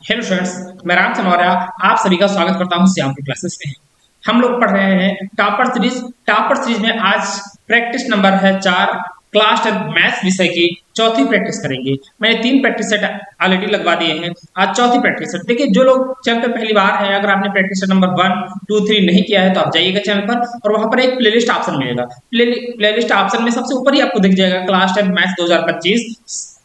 Hello students, मैं राम मौर्य आप सभी का स्वागत करता हूं श्याम की क्लासेस में। हम लोग पढ़ रहे हैं टॉपर सीरीज में आज प्रैक्टिस नंबर है 4। क्लास 10 मैथ्स विषय की चौथी प्रैक्टिस करेंगे। मैंने 3 प्रैक्टिस सेट ऑलरेडी लगवा दिए हैं, आज चौथी प्रैक्टिस सेट। देखिए, जो लोग चैनल पर पहली बार है, अगर आपने प्रैक्टिस सेट नंबर 1, 2, 3 नहीं किया है तो आप जाइएगा चैनल पर और वहां पर एक प्लेलिस्ट ऑप्शन मिलेगा। प्लेलिस्ट ऑप्शन में सबसे ऊपर ही आपको दिख जाएगा क्लास 10 मैथ्स 2025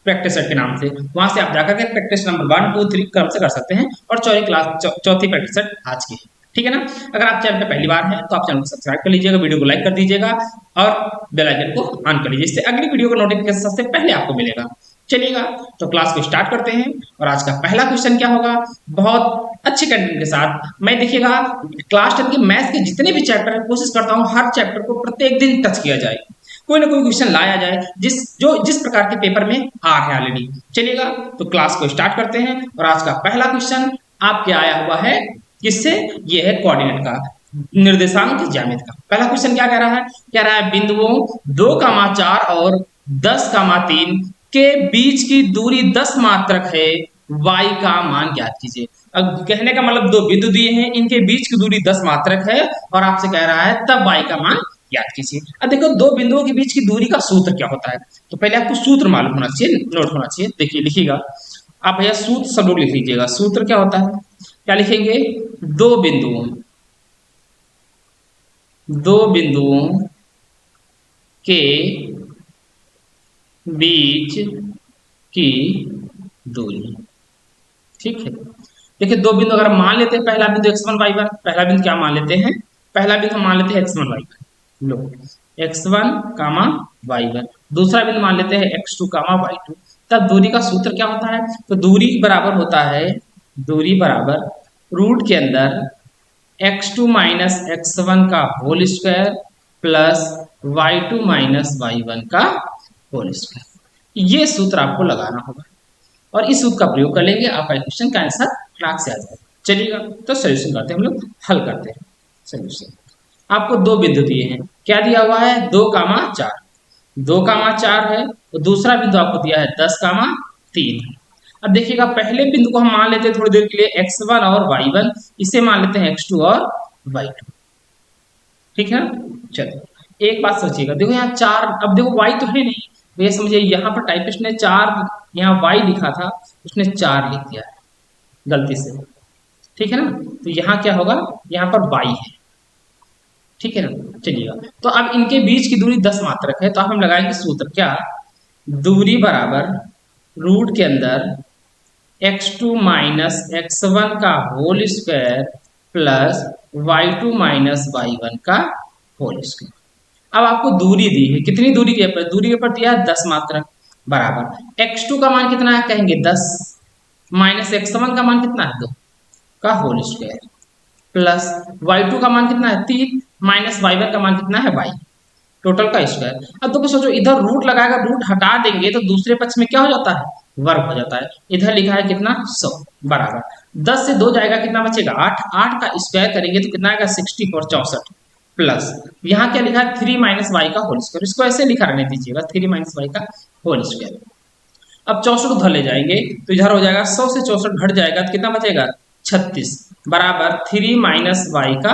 प्रैक्टिस सेट के नाम से। वहां से आप जाकर के प्रैक्टिस नंबर 1, 2, 3 क्रम से कर सकते हैं और चौथी प्रैक्टिस सेट आज की है। ठीक है ना। अगर आप चैनल पे पहली बार हैं तो आप चैनल को सब्सक्राइब कर लीजिएगा, वीडियो को लाइक कर दीजिएगा और बेल आइकन को ऑन कर लीजिए, इससे अगली वीडियो का नोटिफिकेशन सबसे पहले आपको मिलेगा। चलिएगा, तो क्लास को स्टार्ट करते हैं। और आज का पहला क्वेश्चन क्या होगा, बहुत अच्छे कंटेंट के साथ। मैं देखिएगा, क्लास 10 के मैथ्स के जितने भी चैप्टर है, कोशिश करता हूँ हर चैप्टर को प्रत्येक दिन टच किया जाए, कोई ना कोई क्वेश्चन लाया जाए जिस प्रकार के पेपर में आ रहे हैं ऑलरेडी। चलिएगा, तो क्लास को स्टार्ट करते हैं। और आज का पहला क्वेश्चन आपके आया हुआ है किससे, ये है कोऑर्डिनेट का, निर्देशांक ज्यामिति का। पहला क्वेश्चन क्या कह रहा है, कह रहा है बिंदुओं 2,4 और 10,3 के बीच की दूरी 10 मात्रक है, y का मान ज्ञात कीजिए। अब कहने का मतलब दो बिंदु दिए हैं, इनके बीच की दूरी 10 मात्रक है और आपसे कह रहा है तब y का मान ज्ञात कीजिए। अब देखो, दो बिंदुओं के बीच की दूरी का सूत्र क्या होता है, तो पहले आपको सूत्र मालूम होना चाहिए, नोट होना चाहिए। देखिए, लिखिएगा आप भैया, सूत्र सब लोग लिख लीजिएगा। सूत्र क्या होता है, क्या लिखेंगे, दो बिंदुओं के बीच की दूरी। ठीक है, देखिए दो बिंदु अगर मान लेते हैं, पहला बिंदु x1 y1, पहला बिंदु क्या मान लेते हैं, पहला बिंदु मान लेते हैं x1 y1, लो x1 कामा y1, दूसरा बिंदु मान लेते हैं x2 कामा y2। तब दूरी का सूत्र क्या होता है, तो दूरी बराबर होता है, दूरी बराबर रूट के अंदर x2 माइनस x1 का whole square plus y2 minus y1 का होल स्क्वायर। ये सूत्र आपको लगाना होगा और इस सूत्र का प्रयोग कर लेंगे, आपका क्वेश्चन का आंसर क्लास से आ जाएगा। चलिएगा, तो सोल्यूशन करते हैं, हम लोग हल करते हैं सोल्यूशन। आपको दो बिंदु दिए हैं, क्या दिया हुआ है, 2,4, 2,4 है, तो दूसरा बिंदु आपको दिया है 10,3। अब देखिएगा, पहले बिंदु को हम मान लेते हैं थोड़ी देर के लिए x1 और y1, इसे मान लेते हैं x2 और y2। ठीक है, चलो एक बात सोचिएगा, देखो यहाँ 4, अब देखो y तो है नहीं, तो ये समझिए यहाँ पर टाइपिस्ट ने 4, यहाँ y लिखा था, उसने 4 लिख दिया है गलती से। ठीक है ना, तो यहाँ क्या होगा, यहाँ पर y है। ठीक है ना, चलिएगा, तो अब इनके बीच की दूरी 10 मात्रक है, तो हम लगाएंगे सूत्र, क्या, दूरी बराबर रूट के अंदर x2 माइनस x1 का whole square plus y2 minus y1 का होल स्क्वायर। अब आपको दूरी दी है, कितनी दूरी के ऊपर, दूरी के ऊपर दिया है 10 मात्रक, बराबर x2 का मान कितना है, कहेंगे 10, माइनस x1 का मान कितना है 2 का होल स्क्वायर प्लस y2 का मान कितना है 3, माइनस y1 का मान कितना है y, टोटल का स्क्वायर। अब तो सोचो, इधर रूट लगाएगा, रूट हटा देंगे तो दूसरे पक्ष में क्या हो जाता है, वर्ग हो जाता है। इधर लिखा है कितना 100, बराबर 10 से 2 जाएगा, कितना बचेगा 8, 8 का स्क्वायर करेंगे तो कितना आएगा 64, 64 प्लस यहाँ क्या लिखा है 3 माइनस वाई का होल स्क्वायर, इसको ऐसे लिखा रहने दीजिएगा 3 माइनस वाई का होल स्क्वायर। अब 64 उधर ले जाएंगे तो इधर हो जाएगा 100 से 64 घट जाएगा तो कितना बचेगा 36, बराबर 3 माइनस वाई का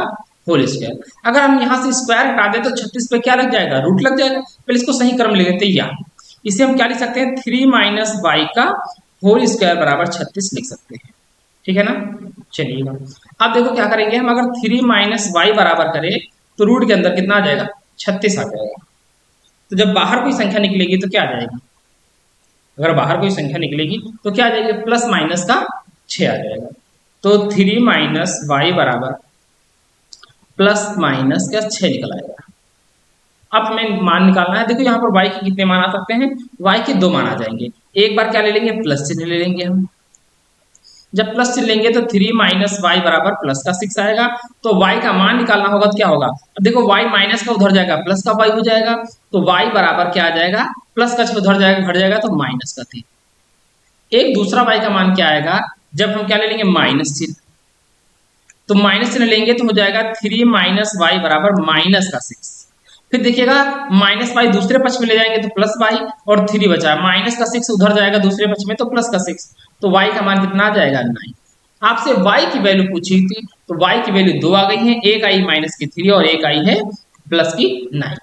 होल स्क्वायर। अगर हम यहाँ से स्क्वायर हटा दें तो 36 पे क्या लग जाएगा, रूट लग जाएगा। पहले इसको सही क्रम ले लेते हैं, यहाँ इसे हम क्या लिख सकते हैं, 3 माइनस वाई का होल स्क्वायर बराबर 36 लिख सकते हैं। ठीक है ना, चलिएगा अब देखो क्या करेंगे हम, अगर 3 माइनस वाई बराबर करें तो रूट के अंदर कितना आ जाएगा 36 आ जाएगा। तो जब बाहर कोई संख्या निकलेगी तो क्या आ जाएगी, अगर बाहर कोई संख्या निकलेगी तो क्या आ जाएगी, प्लस माइनस का 6 आ जाएगा। तो 3 माइनस वाई बराबर प्लस माइनस का 6 निकल आएगा। अब हमें मान निकालना है, देखो यहाँ पर y के कितने मान आ सकते हैं, y के 2 मान आ जाएंगे। एक बार क्या ले लेंगे, प्लस चिन्ह ले लेंगे हम। जब प्लस चिन्ह लेंगे तो 3 माइनस वाई बराबर प्लस का 6 आएगा। तो y का मान निकालना होगा तो क्या होगा, अब देखो y माइनस का उधर जाएगा प्लस का y हो जाएगा, तो y बराबर क्या आ जाएगा, प्लस का उधर जाएगा घट जाएगा तो माइनस का 3। एक दूसरा y का मान क्या आएगा, जब हम क्या ले लेंगे माइनस चिन्ह, तो माइनस चिन्ह लेंगे तो हो जाएगा 3 माइनस वाई बराबर माइनस का 6। फिर देखिएगा माइनस वाई दूसरे पक्ष में ले जाएंगे तो प्लस वाई, और 3 बचा है, माइनस का 6 उधर जाएगा दूसरे पक्ष में तो प्लस का 6, तो वाई का मान कितना आ जाएगा 9। आपसे y की वैल्यू पूछी थी तो y की वैल्यू 2 आ गई है, एक आई माइनस की 3 और एक आई है प्लस की 9।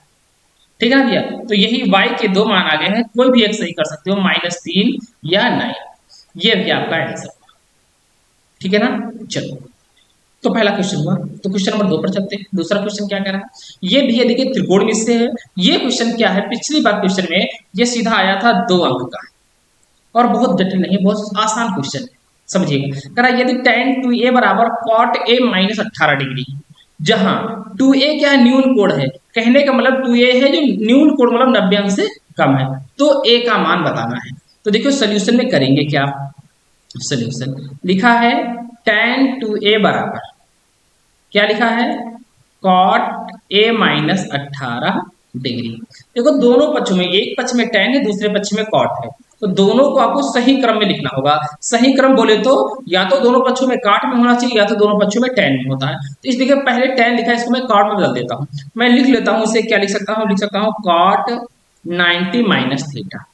ठीक है ना भैया, तो यही y के दो मान आ गए हैं, कोई भी एक सही कर सकते हो, -3 या 9, ये भी आपका आंसर। ठीक है ना, चलो तो पहला क्वेश्चन हुआ, तो क्वेश्चन नंबर 2 पर चलते हैं। दूसरा क्वेश्चन क्या कह रहा है, ये भी है देखिए त्रिकोण से है। ये क्वेश्चन क्या है, पिछली बार क्वेश्चन में ये सीधा आया था 2 अंक का और बहुत जटिल नहीं, बहुत आसान क्वेश्चन है, समझिएगा। कह रहा यदि tan 2a बराबर cot a माइनस 18 डिग्री, जहां 2a क्या न्यून कोण है, कहने का मतलब 2a है जो न्यून कोण मतलब 90 अंश से कम है, तो a का मान बताना है। तो देखियो सोल्यूशन में करेंगे क्या, सोल्यूशन लिखा है tan 2a बराबर क्या लिखा है, cot a माइनस 18 डिग्री। देखो दोनों पक्षों में, एक पक्ष में tan है दूसरे पक्ष में cot है, तो दोनों को आपको सही क्रम में लिखना होगा। सही क्रम बोले तो या तो दोनों पक्षों में काट में होना चाहिए या तो दोनों पक्षों में tan में होता है। तो इसलिए पहले tan लिखा है, इसको मैं cot में बदल देता हूँ। मैं लिख लेता हूँ इसे, क्या लिख सकता हूँ, लिख सकता हूँ cot 90 माइनस थीटा,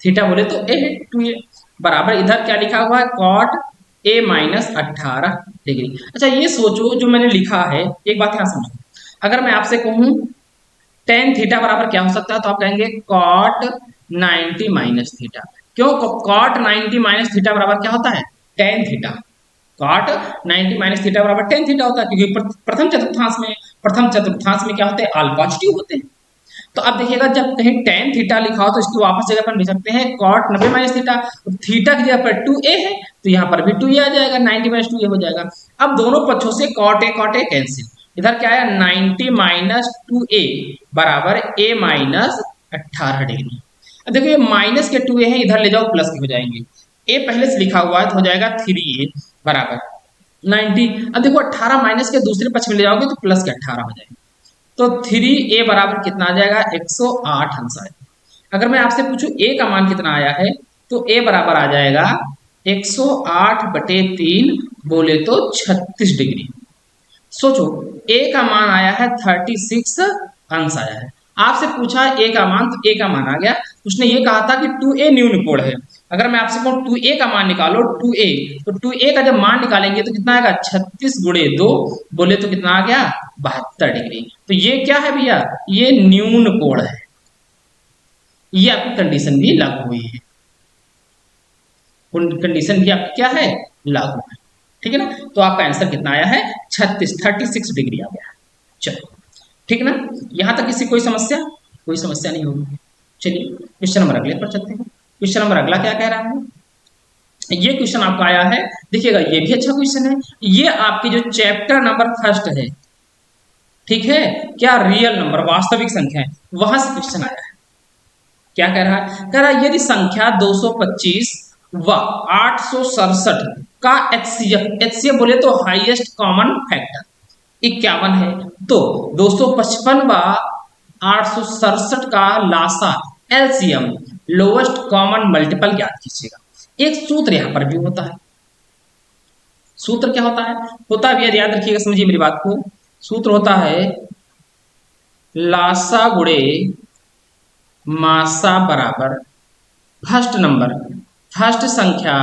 थीटा बोले तो a है 2a बराबर, इधर क्या लिखा हुआ है cot a माइनस 18 डिग्री। अच्छा ये सोचो जो मैंने लिखा है, एक बात यहाँ समझो, अगर मैं आपसे कहूँ tan थीटा बराबर क्या हो सकता है, तो आप कहेंगे cot 90 माइनस थीटा। क्यों, cot 90 माइनस थीटा बराबर क्या होता है, tan theta. cot 90 minus theta बराबर tan थीटा होता है, क्योंकि प्रथम चतुर्थांश में क्या होते हैं, ऑल पॉजिटिव होते हैं। तो अब देखिएगा जब कहीं tan थीटा लिखा हो तो इसको वापस जगह पर लिख सकते हैं cot 90 माइनस थीटा, थीटा की जगह पर 2a है तो यहाँ पर भी 2a आ जाएगा, 90 माइनस 2a हो जाएगा। अब दोनों पक्षों से cot a कैंसिल, इधर क्या आया 90 माइनस 2a बराबर a माइनस 18 डिग्री। अब देखो ये माइनस के 2a है, इधर ले जाओ प्लस के हो जाएंगे, a पहले से लिखा हुआ है तो हो जाएगा 3a बराबर 90। अब देखो 18 माइनस के दूसरे पक्ष में ले जाओगे तो प्लस के 18 हो जाएंगे, तो 3a बराबर कितना आ जाएगा 108 अंश आएगा। अगर मैं आपसे पूछूं a का मान कितना आया है, तो a बराबर आ जाएगा 108 बटे 3 बोले तो 36 डिग्री। सोचो a का मान आया है 36 अंश आया है, आपसे पूछा a का मान, तो a का मान आ गया। उसने ये कहा था कि 2a न्यून कोण है, अगर मैं आपसे कहूँ 2a का मान निकालो 2a, तो 2a का जब मान निकालेंगे तो कितना आएगा 36 गुणे 2 बोले तो कितना आ गया 72 डिग्री। तो ये क्या है भैया, ये न्यून कोण है, ये आपकी कंडीशन भी लागू हुई है, कंडीशन भी आपकी क्या है, लागू है। ठीक है ना, तो आपका आंसर कितना आया है 36 डिग्री आ गया। चलो ठीक ना, यहां तक किसी कोई समस्या, कोई समस्या नहीं होगी। चलिए क्वेश्चन नंबर अगले पर चलते हैं। क्वेश्चन नंबर अगला क्या कह रहा है, ये क्वेश्चन आपका आया है, देखिएगा ये भी अच्छा क्वेश्चन है, ये आपकी जो चैप्टर नंबर फर्स्ट है, ठीक है, क्या रियल नंबर वास्तविक संख्या है, वहां से क्वेश्चन आया है। क्या कह रहा है, कह रहा है यदि संख्या 225 व 867 का एचसीएफ बोले तो हाईएस्ट कॉमन फैक्टर 51 है, तो 255 व 867 का लासा एलसीएम लोवेस्ट कॉमन मल्टीपल ज्ञात कीजिएगा। एक सूत्र यहां पर भी होता है, सूत्र क्या होता है याद रखिएगा, समझिए मेरी बात को। सूत्र होता है लासा गुणे मासा बराबर फर्स्ट नंबर, फर्स्ट संख्या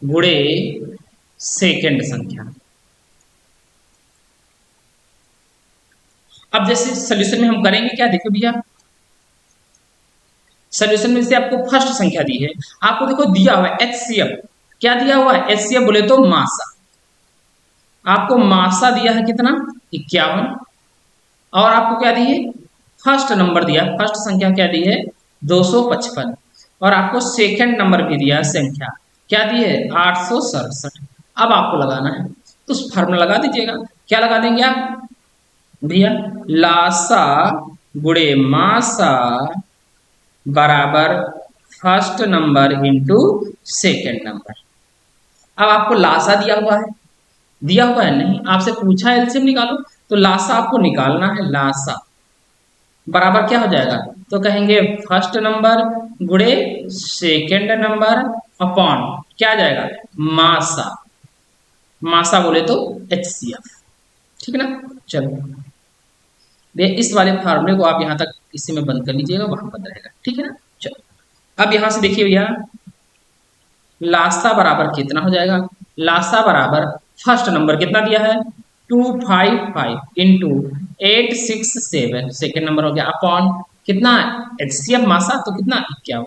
गुणे सेकंड संख्या। अब जैसे सॉल्यूशन में हम करेंगे क्या, देखो भैया सॉल्यूशन में से आपको फर्स्ट संख्या दी है, आपको देखो दिया हुआ है एचसीएफ, क्या दिया हुआ है एचसीएफ बोले तो मासा, आपको मासा दिया है कितना 51, और आपको क्या दी है फर्स्ट नंबर दिया, फर्स्ट संख्या क्या दी है 255, और आपको सेकंड नंबर भी दिया संख्या क्या दी है 867। अब आपको लगाना है तो उस फार्मूला लगा दीजिएगा, क्या लगा देंगे आप भैया, लासा गुणे मासा बराबर first number into second number. अब आपको लासा दिया हुआ है, दिया हुआ है नहीं, आपसे पूछा है एलसीएम निकालो, तो लासा आपको निकालना है, लासा बराबर क्या हो जाएगा, तो कहेंगे फर्स्ट नंबर गुणे सेकेंड नंबर अपॉन क्या आ जाएगा मासा, मासा बोले तो एचसीएफ। ठीक है ना। चलो ये इस वाले फार्मूले को आप यहाँ तक इसी में बंद कर लीजिएगा, वहां बंद रहेगा, ठीक है ना। चलो अब यहाँ से देखिए भैया, लासा बराबर कितना हो जाएगा। लासा बराबर फर्स्ट नंबर कितना दिया है 255 इंटू 867, सेकेंड नंबर हो गया अपॉन कितना एचसीएफ मासा तो कितना 51।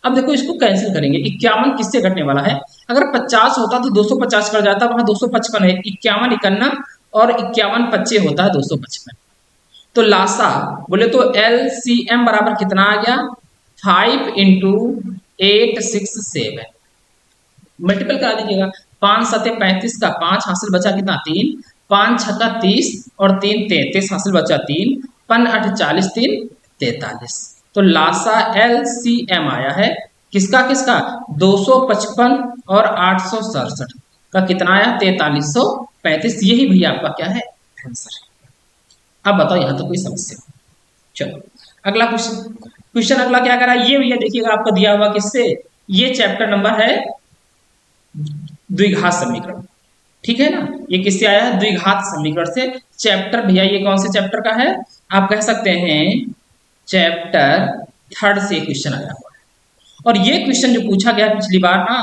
अब देखो इसको कैंसिल करेंगे, 51 किससे घटने वाला है, अगर 50 होता तो 250 कर जाता, वहां 255 है, 51 51 और 51 पच्चे होता है 255। तो लासा बोले तो एलसीएम बराबर कितना आ गया 5 इंटू 867, मल्टीपल करा दीजिएगा। 5 सत्ते 35 का 5 हासिल बचा कितना 3, 5 छक्का 30 और 3 33 हासिल बचा 3, 5 8 40 3 43। तो लासा एलसीएम आया है किसका किसका 255 और 867 का कितना आया 4335। यही भैया आपका क्या है आंसर। अब बताओ यहां तो कोई समस्या। चलो अगला क्वेश्चन, क्वेश्चन अगला क्या करा ये भैया देखिएगा आपको दिया हुआ किससे, ये चैप्टर नंबर है द्विघात समीकरण, ठीक है ना। ये किससे आया है द्विघात समीकरण से। चैप्टर भैया ये कौन से चैप्टर का है, आप कह सकते हैं चैप्टर थर्ड से क्वेश्चन आया हुआ है। और ये क्वेश्चन जो पूछा गया पिछली बार ना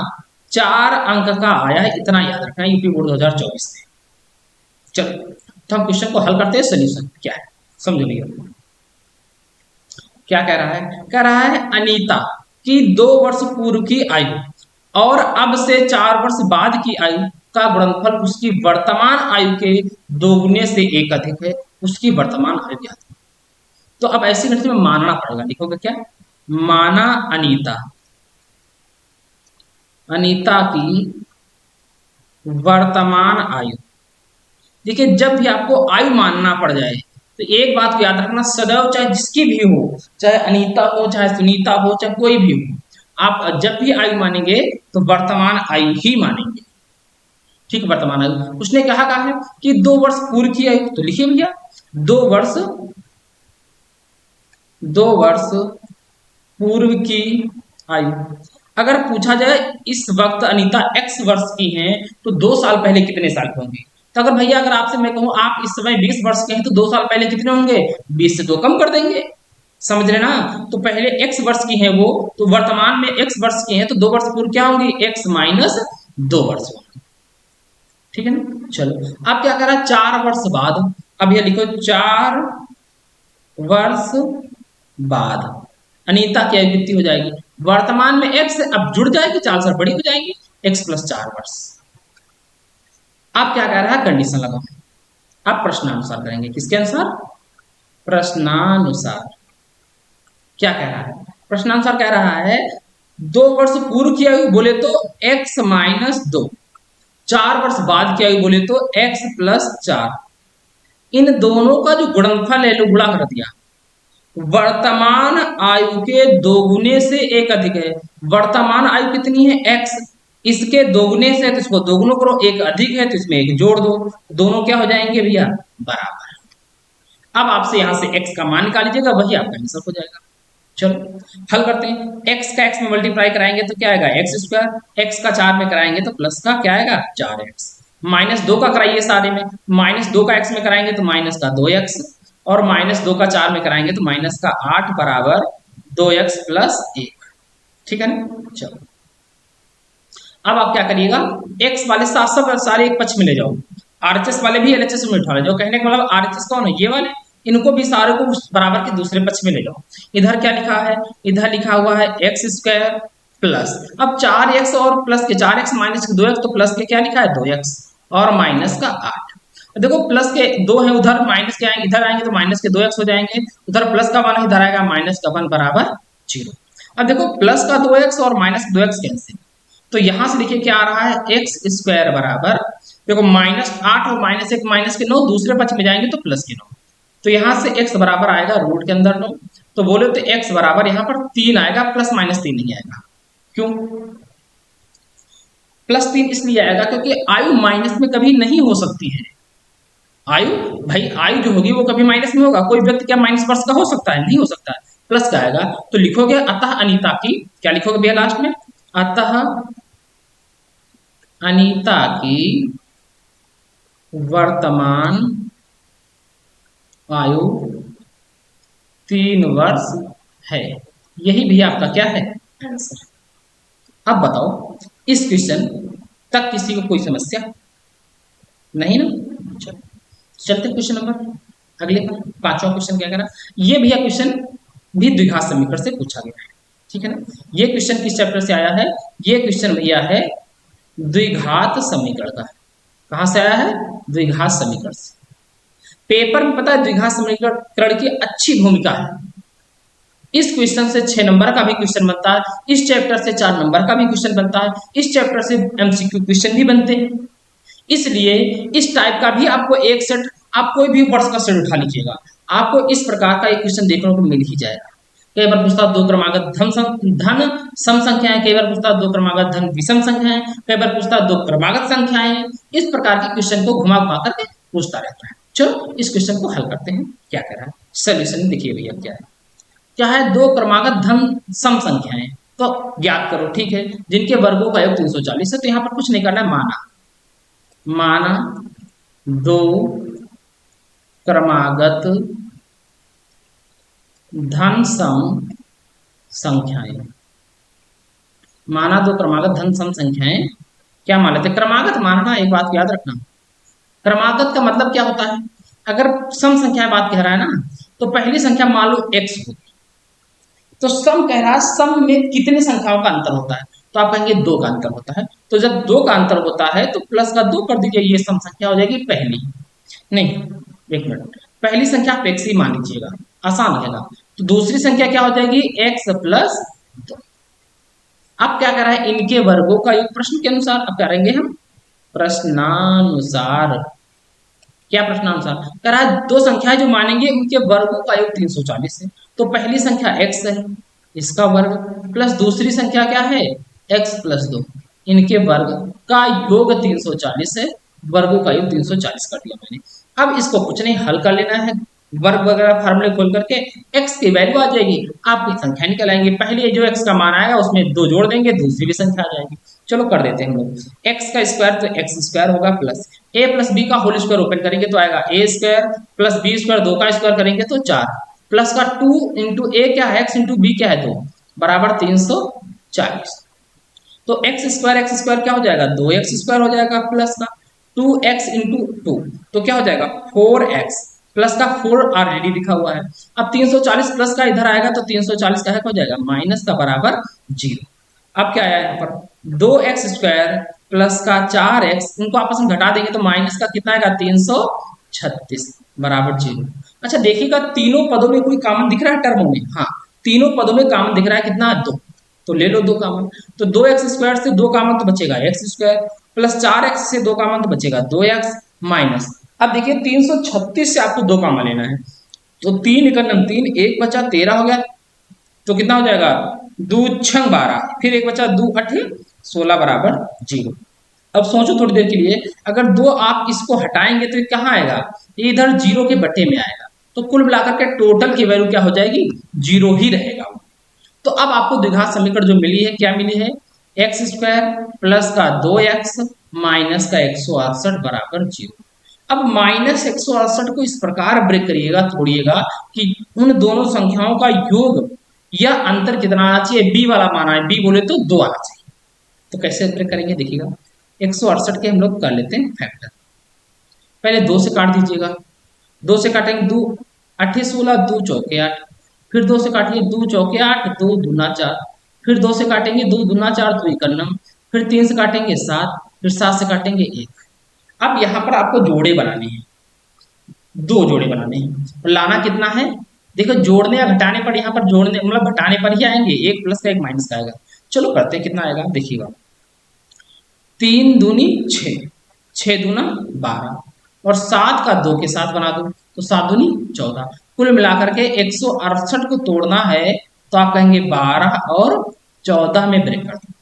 4 अंक का आया है, इतना याद रखना यूपी बोर्ड 2024 में। चलो तो हम क्वेश्चन को हल करते हैं, सोल्यूशन क्या है समझ लीजिए। क्या कह रहा है, कह रहा है अनीता की 2 वर्ष पूर्व की आयु और अब से 4 वर्ष बाद की आयु का गुणनफल उसकी वर्तमान आयु के दोगुने से 1 अधिक है, उसकी वर्तमान आयु क्या है। तो अब ऐसी घटना में मानना पड़ेगा, लिखोगे क्या, माना अनीता, अनीता की वर्तमान आयु। देखिए जब भी आपको आयु मानना पड़ जाए तो एक बात को याद रखना, सदैव चाहे जिसकी भी हो, चाहे अनीता हो चाहे सुनीता हो चाहे कोई भी हो, आप जब भी आयु मानेंगे तो वर्तमान आयु ही मानेंगे, ठीक। वर्तमान आयु उसने कहा है कि 2 वर्ष पूर्व की आयु, तो लिखिए भैया 2 वर्ष, 2 वर्ष पूर्व की आयु। अगर पूछा जाए इस वक्त अनीता x वर्ष की हैं तो 2 साल पहले कितने साल के होंगे। तो अगर भैया अगर आपसे मैं कहूं आप इस समय 20 वर्ष के हैं तो 2 साल पहले कितने होंगे, 20 से 2 कम कर देंगे, समझ रहे ना। तो पहले x वर्ष की है वो, तो वर्तमान में x वर्ष की है तो 2 वर्ष पूर्व क्या होंगी x माइनस 2 वर्ष होंगे, ठीक है ना। चलो अब क्या करा 4 वर्ष बाद, अब ये लिखो 4 वर्ष बाद अनीता की आयु कितनी हो जाएगी, वर्तमान में x अब जुड़ जाएगी 4 साल बड़ी हो जाएगी, x प्लस 4 वर्ष। अब क्या कह रहा है कंडीशन लगाओ, अब प्रश्नानुसार करेंगे, किसके अनुसार, प्रश्नानुसार। क्या कह रहा है, प्रश्नानुसार कह रहा है 2 वर्ष पूर्व की आयु बोले तो x माइनस 2, 4 वर्ष बाद की आयु बोले तो x प्लस 4, इन दोनों का जो गुणनफल है गुणा कर दिया, वर्तमान आयु के दोगुने से 1 अधिक है। वर्तमान आयु कितनी है x, इसके दोगुने से तो इसको दोगुना करो, 1 अधिक है तो इसमें 1 जोड़ दो, दोनों क्या हो जाएंगे भैया बराबर। अब आपसे यहां से x का मान निकाल लीजिएगा, वही आपका आंसर हो जाएगा। चलो हल करते हैं, x का x में मल्टीप्लाई कराएंगे तो क्या आएगा एक्स स्क्वायर, x का 4 में कराएंगे तो प्लस का क्या आएगा 4x, माइनस 2 का कराइए सारे में, माइनस 2 का x में कराएंगे तो माइनस का 2x, और माइनस 2 का 4 में कराएंगे तो माइनस का 8 बराबर 2x प्लस 1, ठीक है ना। चलो अब आप क्या करिएगा, x वाले साथ सारे एक पक्ष में ले जाओ, RHS वाले भी LHS में उठा ले जाओ, कहने का मतलब RHS कौन है ये वाले, इनको भी सारे को बराबर के दूसरे पक्ष में ले जाओ। इधर क्या लिखा है, इधर लिखा हुआ है एक्स स्क्वायर प्लस, अब 4x और प्लस के 4x माइनस के 2x, तो प्लस के क्या लिखा है 2x और माइनस का 8। देखो प्लस के 2 है उधर, माइनस के आएंगे इधर आएंगे तो माइनस के 2x हो जाएंगे, उधर प्लस का 1 इधर आएगा माइनस का 1 बराबर 0। अब देखो प्लस का 2x और माइनस 2x कैंसिल, तो यहां से देखिए क्या आ रहा है एक्स स्क्वायर बराबर, देखो माइनस 8 और माइनस 1 माइनस के 9 दूसरे पक्ष में जाएंगे तो प्लस के 9, तो यहां से x बराबर आएगा रूट के अंदर 9, तो बोले तो x बराबर यहां पर 3 आएगा, प्लस माइनस 3 नहीं आएगा। क्यों प्लस 3 इसलिए आएगा क्योंकि आयु माइनस में कभी नहीं हो सकती है, आयु भाई आयु जो होगी वो कभी माइनस में होगा, कोई व्यक्ति क्या माइनस वर्ष का हो सकता है, नहीं हो सकता है, प्लस का आएगा। तो लिखोगे अतः अनीता की, क्या लिखोगे भैया लास्ट में, अतः अनीता की वर्तमान आयु 3 वर्ष है। यही भी आपका क्या है आंसर। अब बताओ इस क्वेश्चन तक किसी को कोई समस्या नहीं ना। चलो चलते क्वेश्चन नंबर अगले पर। पांचवा क्वेश्चन क्या करा, ये भैया क्वेश्चन भी द्विघात समीकरण से पूछा गया है, ठीक है ना। ये क्वेश्चन किस चैप्टर से आया है, ये क्वेश्चन भैया है द्विघात समीकरण का। कहां से आया है, द्विघात समीकरण से। पेपर में पता है द्विघात समीकरण की अच्छी भूमिका है। इस क्वेश्चन से 6 नंबर का भी क्वेश्चन बनता है, इस चैप्टर से 4 नंबर का भी क्वेश्चन बनता है, इस चैप्टर से एमसीक्यू क्वेश्चन भी बनते हैं। इसलिए इस टाइप का भी आपको एक सेट, आप कोई भी वर्ष का सेट उठा लीजिएगा, आपको इस प्रकार का एक क्वेश्चन देखने को मिल ही जाएगा। कई बार पूछता दो क्रमागत धन सम संख्याएं, कई बार पूछता दो क्रमागत धन विषम संख्याएं, कई बार पूछता दो क्रमागत संख्याएं। इस प्रकार के क्वेश्चन को घुमा घुमा करके पूछता रहता है। चलो इस क्वेश्चन को हल करते हैं, क्या कह रहा है सोल्यूशन देखिए भैया क्या है। क्या है, दो क्रमागत धन सम संख्याएं तो ज्ञात करो, ठीक है, जिनके वर्गों का योग 340 है। तो यहाँ पर कुछ नहीं करना है, माना दो क्रमागत धन सम संख्याएं, माना दो क्रमागत धन सम संख्याएं। क्या मान लेते, क्रमागत मानना, एक बात याद रखना, क्रमागत का मतलब क्या होता है, अगर सम संख्या बात कह रहा है ना, तो पहली संख्या मान लो x होगी, तो सम कह रहा है सम में कितने संख्याओं का अंतर होता है, तो आप कहेंगे 2 का अंतर होता है। तो जब 2 का अंतर होता है तो प्लस का 2 कर दीजिए, ये सम संख्या हो जाएगी पहली। नहीं, एक मिनट, पहली संख्या आप x ही मान लीजिएगा, आसान रहेगा। तो दूसरी संख्या क्या हो जाएगी, x प्लस 2। अब क्या कर रहा है, इनके वर्गों का योग प्रश्न के अनुसार। अब करेंगे हम प्रश्नानुसार। क्या प्रश्नानुसार कह रहा है, दो संख्याएं जो मानेंगे उनके वर्गों का योग 340 है। तो पहली संख्या x है, इसका वर्ग, प्लस दूसरी संख्या क्या है x प्लस 2, इनके वर्ग का योग 340 है, वर्गों का योग 340 कर दिया मैंने। अब इसको कुछ नहीं, हल कर लेना है, वर्ग वगैरह फार्मूले खोल करके x की वैल्यू आ जाएगी, आपकी संख्या निकल आएंगी। पहले जो x का मान आएगा उसमें 2 जोड़ देंगे, दूसरी भी संख्या आ जाएगी। चलो कर देते हैं हम लोग, x का स्क्वायर तो x स्क्वायर होगा, प्लस a प्लस b का होल स्क्वायर ओपन करेंगे तो आएगा a square, plus b square, 2 का स्क्वायर करेंगे तो 4, प्लस का 2 इंटू ए क्या है, x इंटू बी क्या है 2, बराबर 340। तो x स्क्वायर क्या हो जाएगा, 2x स्क्वायर हो जाएगा, प्लस का 2x इंटू 2 तो क्या हो जाएगा 4x, प्लस का 4 ऑलरेडी लिखा हुआ है। अब 340 प्लस का इधर आएगा तो 340 का हो जाएगा माइनस का बराबर 0। अब क्या आया यहाँ पर, 2x स्क्वायर प्लस का 4x, इनको आपस में घटा देंगे तो माइनस का कितना आएगा 336 बराबर 0। अच्छा देखिएगा तीनों पदों में कोई कॉमन दिख रहा है टर्मों में, हाँ तीनों पदों में कॉमन दिख रहा है, कितना 2, तो ले लो 2 कॉमन। तो 2x स्क्वायर से 2 कॉमन तो बचेगा x स्क्वायर, प्लस 4x से 2 कॉमन तो बचेगा 2x, माइनस अब देखिए 336 से आपको 2 कॉमन लेना है, तो 3 एकम 3, 1 बचा 13 हो गया, तो कितना हो जाएगा 2 छंग 12, फिर 1 बचा 2 8 16 बराबर 0। अब सोचो थोड़ी देर के लिए, अगर 2 आप इसको हटाएंगे तो ये कहाँ आएगा, ये इधर 0 के बट्टे में आएगा, तो कुल मिलाकर के टोटल की वैल्यू क्या हो जाएगी 0 ही रहेगा। तो अब आपको द्विघात समीकरण जो मिली है, क्या मिली है, एक्स स्क्वायर प्लस का 2x माइनस का 168 बराबर 0। अब माइनस 168 को इस प्रकार ब्रेक करिएगा, तोड़िएगा कि उन दोनों संख्याओं का योग या अंतर कितना आना चाहिए, b वाला माना है, b बोले तो 2 आना चाहिए। तो कैसे ब्रेक करेंगे देखिएगा, 168 के हम लोग कर लेते हैं फैक्टर। पहले 2 से काट दीजिएगा, 2 से काटेंगे 2 8 16, 2 चौके 8, फिर 2 से काटिए 2 चौके 8, 2 दूना 4, फिर 2 से काटेंगे 2 दूना 4, 2 इक्यावन, फिर 3 से काटेंगे 7, फिर 7 से काटेंगे 1। अब यहाँ पर आपको जोड़े बनाने हैं, 2 जोड़े बनाने हैं, और लाना कितना है, देखो जोड़ने या घटाने पर, यहाँ पर जोड़ने मतलब घटाने पर ही आएंगे, 1 प्लस का 1 माइनस का आएगा। चलो करते हैं, कितना आएगा देखिएगा, 3 दूनी 6, 6 दूना 12, और 7 का 2 के साथ बना दो तो 7 दूनी 14, कुल मिलाकर के 168 को तोड़ना है तो आप कहेंगे 12 और 14 में ब्रेक कर दो,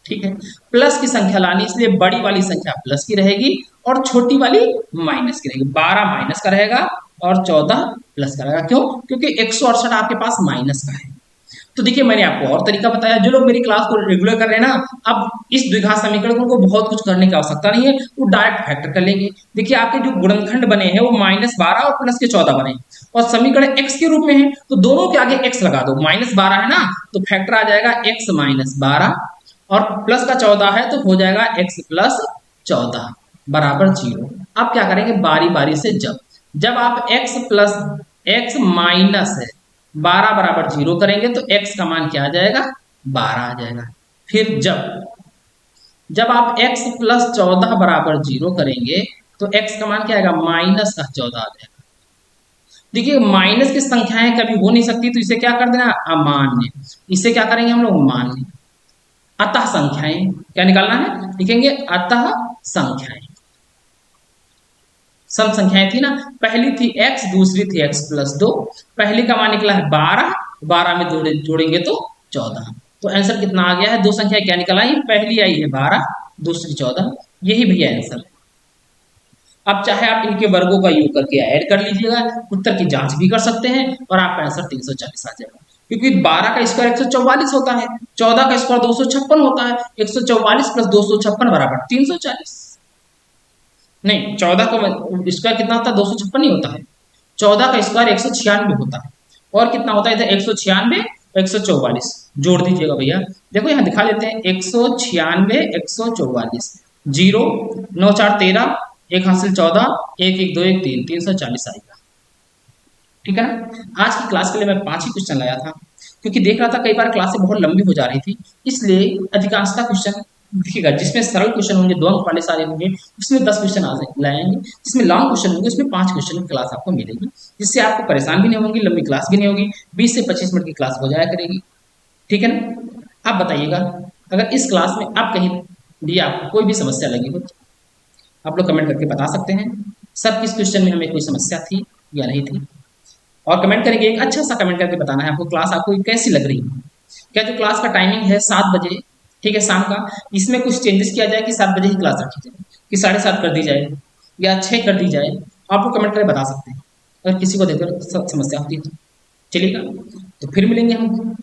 ठीक है। प्लस की संख्या लानी, इसलिए बड़ी वाली संख्या प्लस की रहेगी और छोटी वाली माइनस की रहेगी। 12 माइनस का रहेगा और 14 प्लस का रहेगा, क्यों, क्योंकि 168 आपके पास माइनस का है। तो देखिए मैंने आपको और तरीका बताया, जो लोग मेरी क्लास को रेगुलर कर रहे हैं ना, अब इस द्विघात समीकरण को उनको बहुत कुछ करने की आवश्यकता नहीं है, वो डायरेक्ट फैक्टर कर लेंगे। देखिए आपके जो गुणनखंड बने हैं वो -12 और +14 बने हैं, और समीकरण x के रूप में है, तो दोनों के आगे x लगा दो। -12 है ना, तो फैक्टर आ जाएगा x -12, और प्लस का 14 है तो हो जाएगा x + 14 बराबर 0। अब क्या करेंगे, बारी बारी से जब आप x प्लस x माइनस है 12 बराबर 0 करेंगे तो x का मान क्या आ जाएगा, 12 आ जाएगा। फिर जब आप x प्लस 14 बराबर 0 करेंगे तो x का मान क्या आएगा, -14 आ जाएगा। देखिए माइनस की संख्याएं कभी हो नहीं सकती, तो इसे क्या कर देना, अमान्य। इसे क्या करेंगे हम लोग, मान्य। अतः संख्याएं क्या निकालना है, लिखेंगे अतः संख्याएं। सम संख्याएं थी ना, पहली थी x, दूसरी थी x + 2। पहली का मान निकला है 12, 12 में जोड़ेंगे तो 14। तो आंसर कितना आ गया है, दो संख्या क्या निकल आई, पहली आई है 12, दूसरी 14। यही भैया आंसर है। अब चाहे आप इनके वर्गों का योग करके ऐड कर लीजिएगा, उत्तर की जांच भी कर सकते हैं, और आपका आंसर 340 आ जाएगा। क्योंकि 12 का स्क्वायर 144 होता है, 14 का स्क्वायर 256 होता है, 144 + 256 बराबर 340। नहीं, 14 का स्क्वायर कितना होता है, 256 नहीं होता है। 14 का स्क्वायर 196 होता है, और कितना होता है इधर, 196, 144 जोड़ दीजिएगा भैया। देखो यहाँ दिखा लेते हैं, 196, 144, 0, 9 4 13, 1 हासिल 14, 1 1 2 1 3, 340 आएगा। ठीक है ना। आज की क्लास के लिए मैं 5 ही क्वेश्चन लाया था, क्योंकि देख रहा था कई बार क्लासें बहुत लंबी हो जा रही थी, इसलिए अधिकांशतः क्वेश्चन देखिएगा, जिसमें सरल क्वेश्चन होंगे 2 अंक वाले सारे होंगे, उसमें 10 क्वेश्चन आ लाएंगे। जिसमें लॉन्ग क्वेश्चन होंगे उसमें 5 क्वेश्चन की क्लास आपको मिलेगी, जिससे आपको परेशान भी नहीं होंगी, लंबी क्लास भी नहीं होगी, 20 से 25 मिनट की क्लास हो जाया करेगी। ठीक है ना। आप बताइएगा, अगर इस क्लास में आप कहीं भी आपको कोई भी समस्या लगी हो, आप लोग कमेंट करके बता सकते हैं सर किस क्वेश्चन में हमें कोई समस्या थी या नहीं थी। और कमेंट करेंगे, एक अच्छा सा कमेंट करके बताना है आपको क्लास आपको कैसी लग रही है। क्या जो क्लास का टाइमिंग है 7 बजे, ठीक है, शाम का, इसमें कुछ चेंजेस किया जाए कि 7 बजे ही क्लास रखी जाए, कि 7:30 कर दी जाए, या 6 कर दी जाए, आप लोग कमेंट करके बता सकते हैं अगर किसी को देखकर समस्या होती है तो। चलिएगा, तो फिर मिलेंगे हम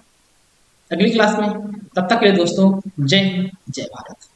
अगली क्लास में। तब तक के लिए दोस्तों, जय हिंद, जय भारत।